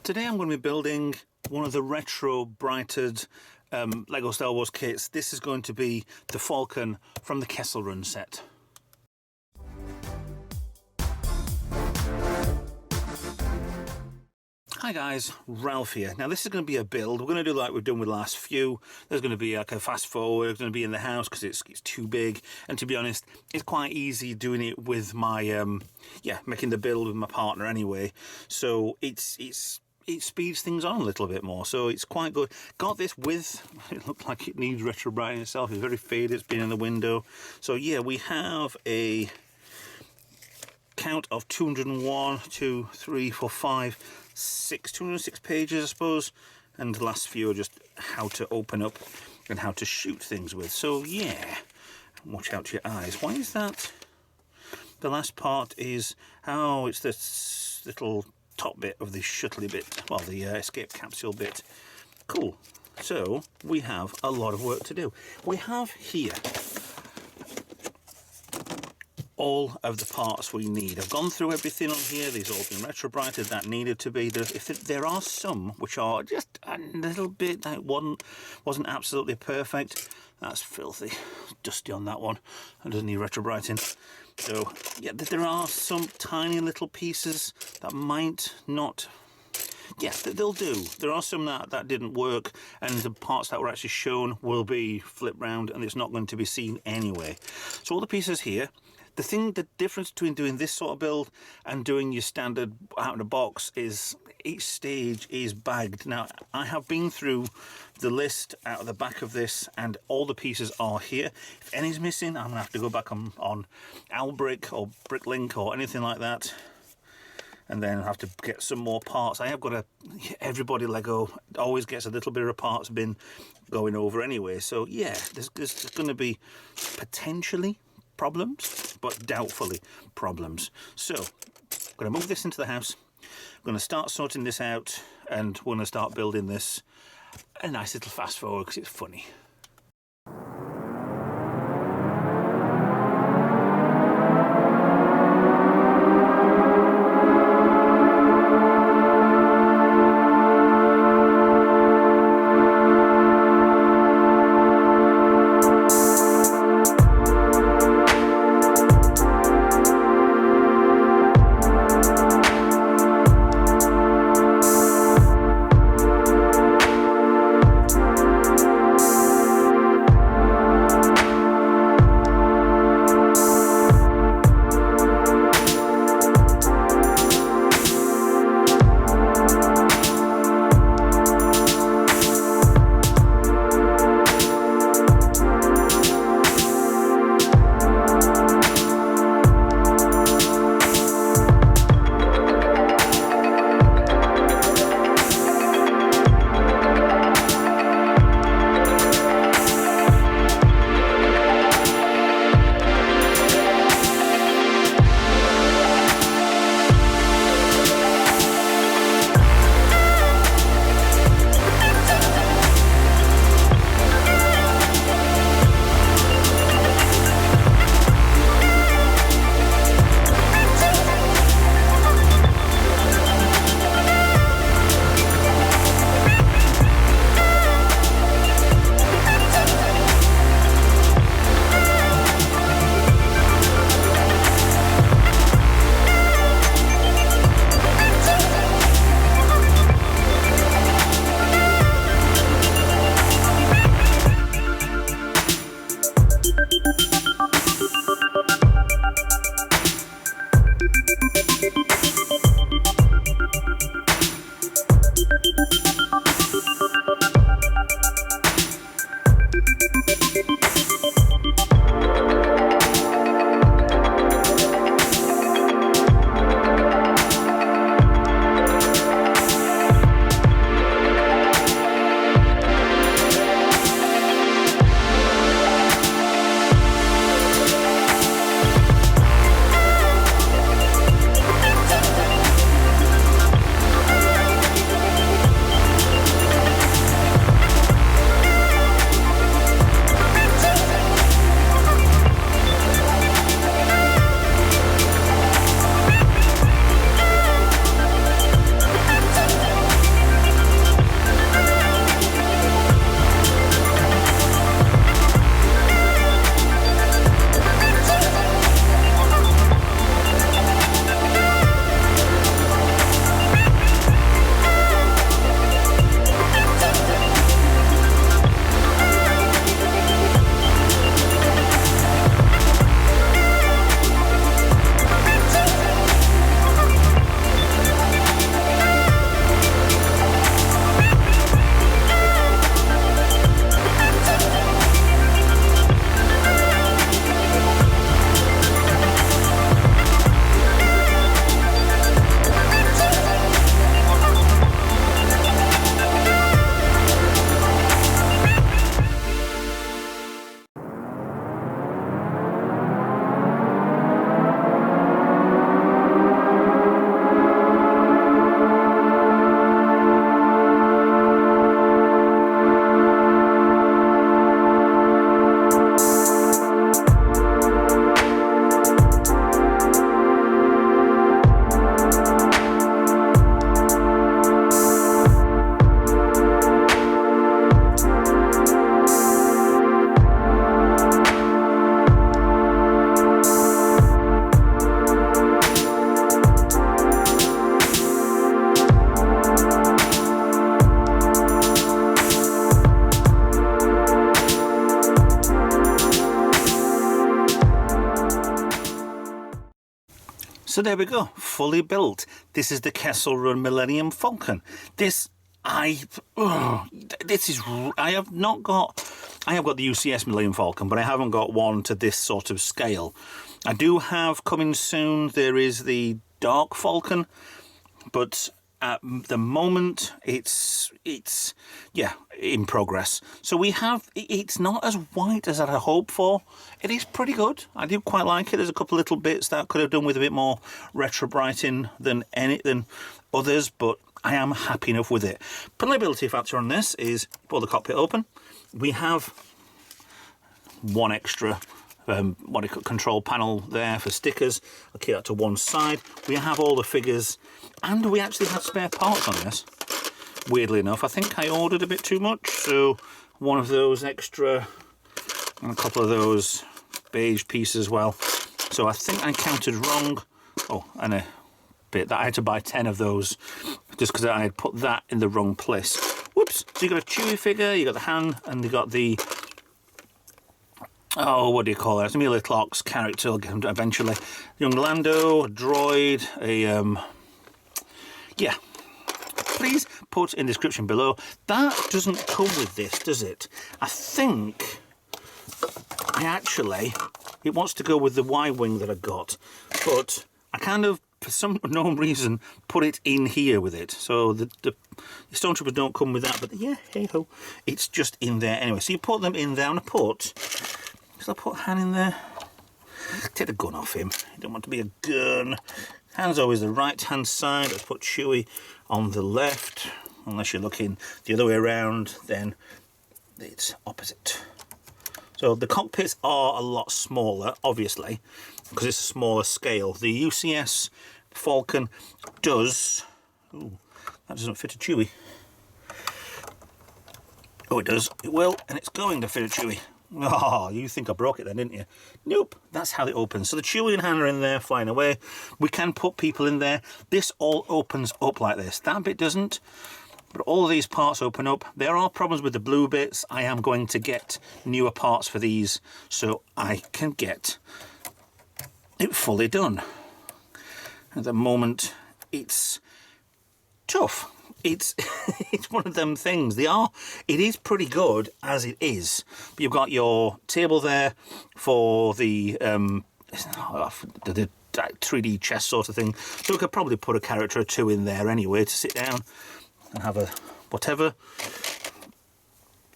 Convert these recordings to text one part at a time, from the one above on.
Today I'm going to be building one of the retro brighted Lego Star Wars kits. This is going to be the Falcon from the Kessel run set. Hi guys, Ralph here. Now this is going to be a build. We're going to do like we've done with the last few. There's going to be like a fast forward. It's going to be in the house because it's too big. And to be honest, it's quite easy doing it with my making the build with my partner anyway. So it speeds things on a little bit more. So it's quite good. Got this with, it looked like it needs retro brightening itself. It's very faded. It's been in the window. So yeah, we have a count of 201, 2, 3, 4, 5, 6, 206 pages, I suppose, and the last few are just how to open up and how to shoot things with. So yeah, watch out your eyes. Why is that? The last part is how it's this little top bit of the shuttly bit, well, the escape capsule bit. Cool. So we have a lot of work to do. We have here all of the parts we need. I've gone through everything on here. These all been retro brighted that needed to be. There are some which are just a little bit like wasn't absolutely perfect. That's filthy, dusty on that one. It doesn't need retro brighting. So yeah, there are some tiny little pieces that might not. Yes, they'll do. There are some that didn't work, and the parts that were actually shown will be flipped round, and it's not going to be seen anyway. So all the pieces here. The difference between doing this sort of build and doing your standard out of the box is each stage is bagged. Now, I have been through the list out of the back of this, and all the pieces are here. If any's missing, I'm going to have to go back on Albrick or Bricklink or anything like that, and then I'll have to get some more parts. I have got everybody Lego always gets a little bit of a parts bin going over anyway. So yeah, there's going to be potentially problems, but doubtfully problems. So I'm going to move this into the house. I'm going to start sorting this out, and we're going to start building this a nice little fast forward because it's funny. So there we go, fully built. This is the Kessel Run Millennium Falcon. I have got the UCS Millennium Falcon, but I haven't got one to this sort of scale. I do have coming soon, there is the Dark Falcon, but at the moment it's in progress. So we have, it's not as white as I'd hoped for. It is pretty good. I do quite like it. There's a couple of little bits that I could have done with a bit more retro brighting than others, but I am happy enough with it. Playability factor on this is, pull the cockpit open, we have one extra control panel there for stickers. I'll keep that to one side. We have all the figures, and we actually have spare parts on this. Weirdly enough, I think I ordered a bit too much, so one of those extra and a couple of those beige pieces as well. So I think I counted wrong. Oh, and a bit that I had to buy 10 of those just because I had put that in the wrong place. Whoops! So you got a Chewie figure, you got the hand, and you got the, oh, what do you call it? It's Amelia Clark's character. I'll get him to eventually. Young Lando, a droid, yeah. Please put in the description below. That doesn't come with this, does it? I think it wants to go with the Y-wing that I got, but I kind of, for some unknown reason, put it in here with it. So the Stormtroopers don't come with that, but yeah, hey ho, it's just in there anyway. So you put them in there, and I put Han in there. Take the gun off him. You don't want to be a gun. Han's always the right hand side. Let's put Chewie on the left. Unless you're looking the other way around, then it's opposite. So the cockpits are a lot smaller, obviously, because it's a smaller scale. The UCS Falcon does... Ooh, that doesn't fit a Chewie. Oh, it does. It will, and it's going to fit a Chewie. Oh, you think I broke it then, didn't you? Nope, that's how it opens. So the Chewie and Han are in there flying away. We can put people in there. This all opens up like this. That bit doesn't, but all of these parts open up. There are problems with the blue bits. I am going to get newer parts for these so I can get it fully done. At the moment, it's tough. It's it's one of them things. It is pretty good as it is. But you've got your table there for the 3D chess sort of thing. So we could probably put a character or two in there anyway to sit down and have a whatever.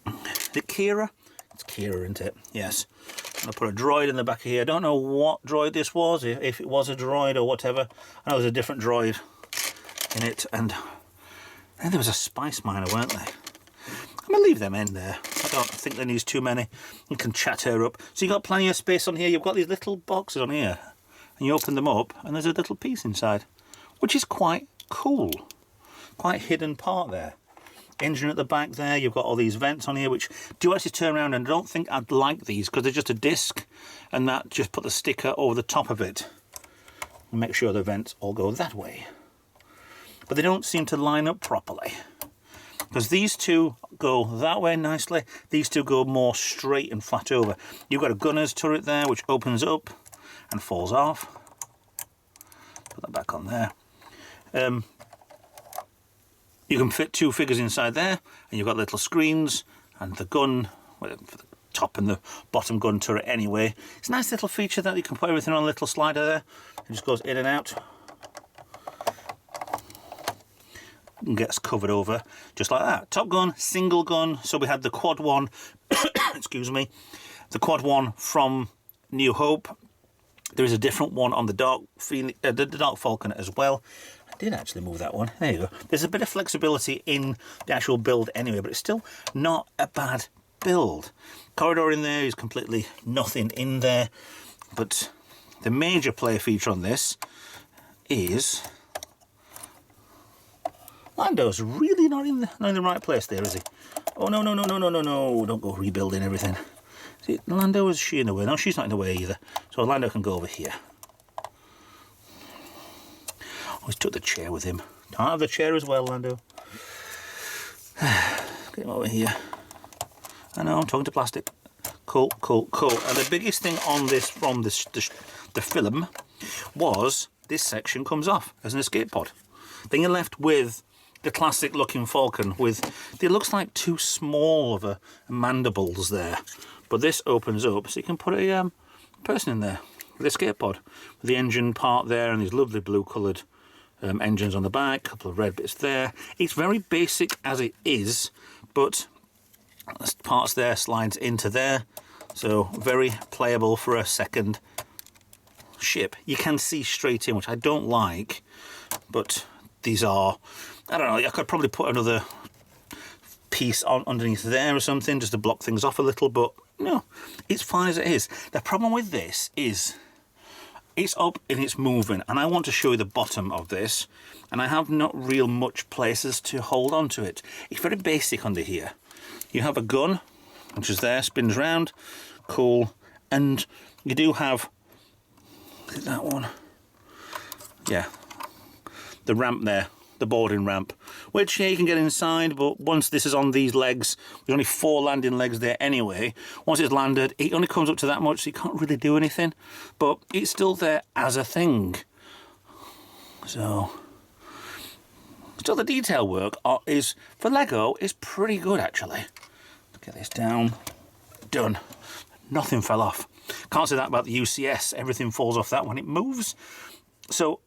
Is it Kira? It's Kira, isn't it? Yes. I'll put a droid in the back of here. I don't know what droid this was, if it was a droid or whatever. I know there's a different droid in it, and then there was a spice miner, weren't they? I'm going to leave them in there. I don't think there needs too many. You can chat her up. So you've got plenty of space on here. You've got these little boxes on here. And you open them up and there's a little piece inside. Which is quite cool. Quite hidden part there. Engine at the back there. You've got all these vents on here which do actually turn around, and I don't think I'd like these because they're just a disc. And that just put the sticker over the top of it. And make sure the vents all go that way. But they don't seem to line up properly, because these two go that way nicely, these two go more straight and flat over. You've got a gunner's turret there which opens up and falls off. Put that back on there. You can fit two figures inside there, and you've got little screens and the gun, well, for the top and the bottom gun turret anyway. It's a nice little feature that you can put everything on a little slider there. It just goes in and out. And gets covered over just like that. Top gun, single gun. So we had the quad one, excuse me, the quad one from New Hope. There is a different one on the Dark Falcon as well. I did actually move that one. There you go. There's a bit of flexibility in the actual build anyway, but it's still not a bad build. Corridor in there is completely nothing in there, but the major player feature on this is Lando's really not in the right place there, is he? Oh, no, no, no, no, no, no, no. Don't go rebuilding everything. See, Lando, is she in the way? No, she's not in the way either. So Lando can go over here. Always took the chair with him. Can't have the chair as well, Lando. Get him over here. I know, I'm talking to plastic. Cool, cool, cool. And the biggest thing on this from the film was this section comes off as an escape pod. Then you're left with the classic looking Falcon with, it looks like too small of a mandibles there. But this opens up so you can put a person in there with the escape pod. With the engine part there and these lovely blue coloured engines on the back, a couple of red bits there. It's very basic as it is, but parts there slides into there. So very playable for a second ship. You can see straight in, which I don't like, but these are, I don't know, I could probably put another piece on underneath there or something just to block things off a little, but no, it's fine as it is. The problem with this is it's up and it's moving, and I want to show you the bottom of this, and I have not real much places to hold on to it. It's very basic under here. You have a gun, which is there, spins round, cool, and you do have, is it that one? Yeah, the ramp there, the boarding ramp, which, yeah, you can get inside, but once this is on these legs, there's only 4 landing legs there anyway. Once it's landed, it only comes up to that much, so you can't really do anything, but it's still there as a thing. So, still the detail work is, for Lego, is pretty good actually. Let's get this down, done. Nothing fell off. Can't say that about the UCS, everything falls off that when it moves. So,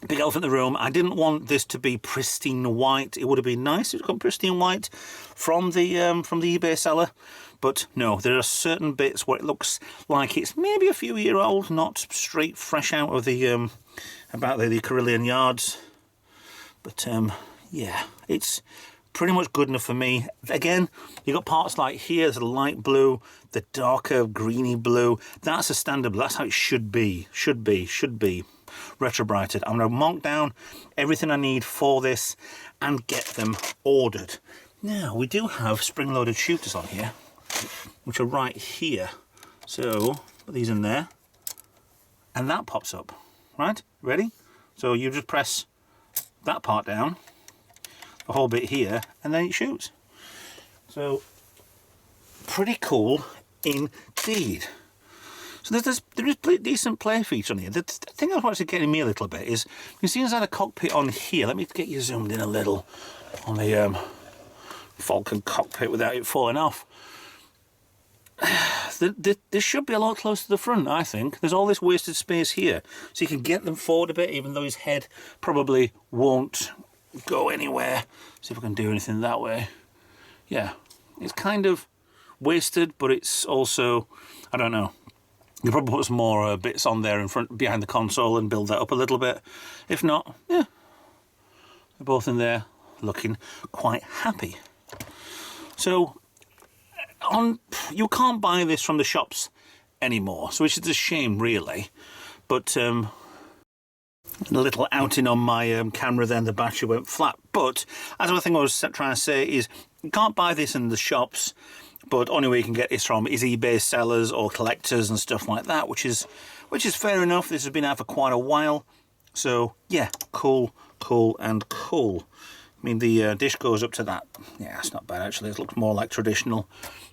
big elephant in the room, I didn't want this to be pristine white. It would have been nice if it got pristine white from the eBay seller, but no, there are certain bits where it looks like it's maybe a few year old, not straight fresh out of the about the Carillion yards. But yeah, it's pretty much good enough for me. Again, you got parts like here, there's a light blue, the darker greeny blue. That's a standard blue. That's how it should be. Should be retrobrighted. I'm going to mark down everything I need for this and get them ordered. Now, we do have spring-loaded shooters on here, which are right here. So, put these in there, and that pops up. Right? Ready? So you just press that part down, the whole bit here, and then it shoots. So, pretty cool indeed. So there is decent play feature on here. The thing that's actually getting me a little bit is, you can see inside the cockpit on here, let me get you zoomed in a little on the Falcon cockpit without it falling off. This should be a lot closer to the front, I think. There's all this wasted space here, so you can get them forward a bit, even though his head probably won't go anywhere. See if I can do anything that way. Yeah, it's kind of wasted, but it's also, I don't know. You probably put some more bits on there in front, behind the console, and build that up a little bit. If not, yeah, they're both in there looking quite happy. So, you can't buy this from the shops anymore, so which is a shame, really. But a little outing on my camera, then the battery went flat. But as I think I was trying to say is, you can't buy this in the shops. But only way you can get this from is eBay sellers or collectors and stuff like that, which is fair enough. This has been out for quite a while, so yeah, cool. I mean, the dish goes up to that. Yeah, it's not bad actually. It looks more like traditional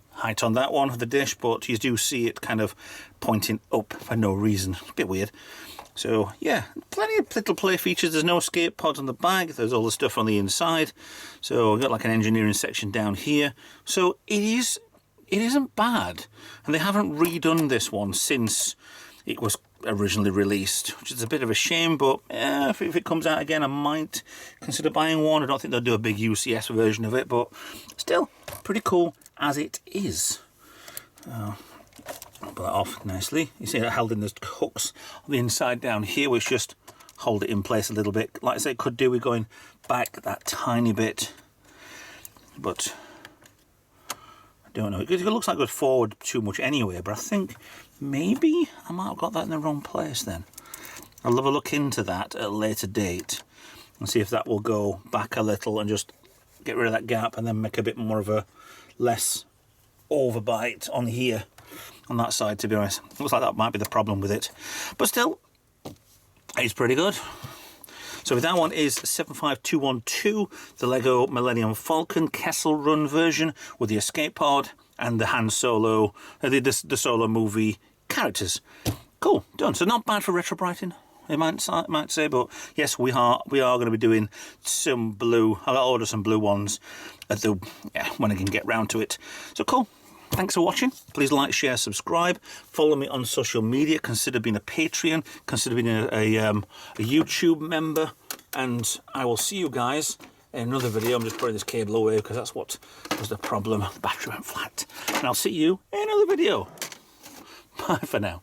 height on that one of the dish, but you do see it kind of pointing up for no reason. It's a bit weird. So yeah, plenty of little play features. There's no escape pods on the back. There's all the stuff on the inside. So we've got like an engineering section down here. So it isn't bad. And they haven't redone this one since it was originally released, which is a bit of a shame, but if it comes out again, I might consider buying one. I don't think they'll do a big UCS version of it, but still pretty cool as it is. I'll pull that off nicely. You see it held in the hooks on the inside down here, which just hold it in place a little bit. Like I said, could do with going back that tiny bit, but I don't know. It looks like it goes forward too much anyway, but I think maybe I might have got that in the wrong place then. I'll have a look into that at a later date and see if that will go back a little and just get rid of that gap and then make a bit more of a less overbite on here. On that side, to be honest. Looks like that might be the problem with it. But still, it's pretty good. So that one is 75212, the Lego Millennium Falcon Kessel Run version with the escape pod and the Han Solo, the Solo movie characters. Cool, done. So not bad for retrobrighting it might say, but yes, we are going to be doing some blue. I'll order some blue ones at the when I can get round to it. So cool. Thanks for watching. Please like, share, subscribe. Follow me on social media. Consider being a Patreon. Consider being a YouTube member. And I will see you guys in another video. I'm just putting this cable away because that's what was the problem. The battery went flat. And I'll see you in another video. Bye for now.